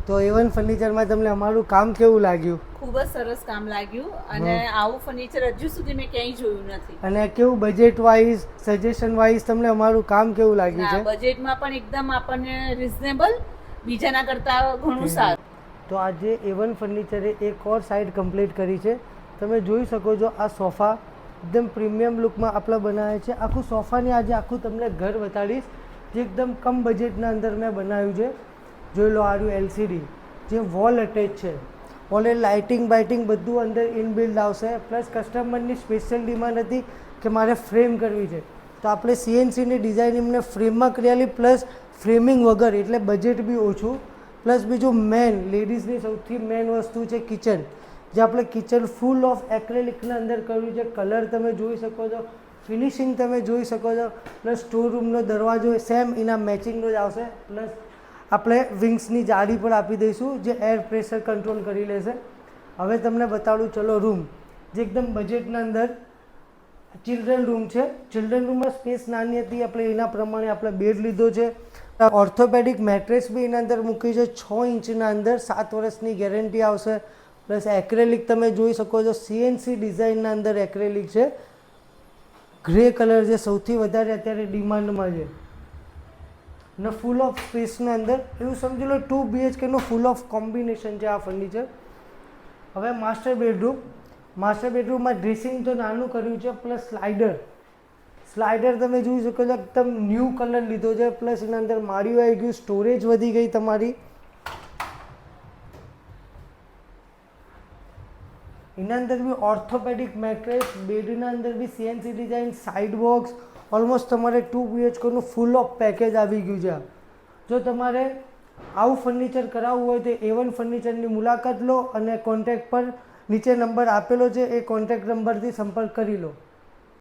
તો A1 ફર્નિચરમાં તમને અમારું કામ કેવું લાગ્યું? ખૂબ જ સરસ કામ લાગ્યું અને આવું ફર્નિચર હજુ સુધી મેં ક્યાંય જોયું નથી. અને કેવું બજેટ વાઇઝ, સજેશન વાઇઝ તમને અમારું કામ કેવું લાગ્યું છે? બજેટમાં પણ એકદમ આપણને રિઝનેબલ, બીજાના કરતાં ઘણું સારું. તો આજે A1 ફર્નિચરે એક ઓર સાઇડ કમ્પ્લીટ કરી છે. તમે જોઈ શકો છો આ સોફા એકદમ પ્રીમિયમ લુકમાં આપણે બનાવે છે. આખું સોફાની આજે આખું તમને ઘર બતાડીશ જે એકદમ કમ બજેટના અંદર મેં બનાવ્યું છે. જોઈ લો, આર્યું LCD જે વોલ અટેચ છે. ઓલે લાઇટિંગ બાઇટિંગ બધું અંદર ઇનબિલ્ડ આવશે. પ્લસ કસ્ટમરની સ્પેશિયલ ડિમાન્ડ હતી કે મારે ફ્રેમ કરવી છે, તો આપણે CNCની ડિઝાઇન એમને ફ્રેમમાં કરેલી પ્લસ ફ્રેમિંગ વગર, એટલે બજેટ બી ઓછું. પ્લસ બીજું મેન લેડીઝની સૌથી મેન વસ્તુ છે કિચન, જે આપણે કિચન ફૂલ ઓફ એક્રેલિકના અંદર કર્યું છે. કલર તમે જોઈ શકો છો, ફિનિશિંગ તમે જોઈ શકો છો. પ્લસ સ્ટોર રૂમનો દરવાજો સેમ એના મેચિંગનો જ આવશે. પ્લસ આપણે વિંગ્સની જાળી પણ આપી દઈશું જે એર પ્રેશર કંટ્રોલ કરી લેશે. હવે તમને બતાડું ચલો રૂમ, જે એકદમ બજેટના અંદર ચિલ્ડ્રન રૂમ છે. ચિલ્ડ્રન રૂમમાં સ્પેસ નાની હતી, આપણે એના પ્રમાણે આપણે બેડ લીધો છે. ઓર્થોપેડિક મેટ્રેસ બી એના અંદર મૂકી છે. 6 ઇંચના અંદર 7 વર્ષની ગેરંટી આવશે. પ્લસ એક્રેલિક તમે જોઈ શકો છો, CNC ડિઝાઇનના અંદર એક્રેલિક છે. ગ્રે કલર જે સૌથી વધારે અત્યારે ડિમાન્ડમાં છે. ને ફૂલ ઓફ સ્પેસના અંદર એવું સમજી લો 2 BHKનું ફૂલ ઓફ કોમ્બિનેશન છે આ ફર્નિચર. હવે માસ્ટર બેડરૂમ. માસ્ટર બેડરૂમમાં ડ્રેસિંગ તો નાનું કર્યું છે, પ્લસ સ્લાઇડર તમે જોઈ શકો છો, એકદમ ન્યૂ કલર લીધો છે. પ્લસ એના અંદર માળિયું આવી ગયું, સ્ટોરેજ વધી ગઈ તમારી. એના અંદર બી ઓર્થોપેડિક મેટ્રેસ, બેડના અંદર બી CNC design, side box. Almost તમારે 2 BHKનું ફૂલ ઓફ પેકેજ આવી ગયું છે. જો તમારે આવું ફર્નિચર કરાવવું હોય તો A1 ફર્નિચરની મુલાકાત લો અને કોન્ટેક્ટ પર નીચે નંબર આપેલો છે, એ કોન્ટેક્ટ નંબરથી સંપર્ક કરી લો.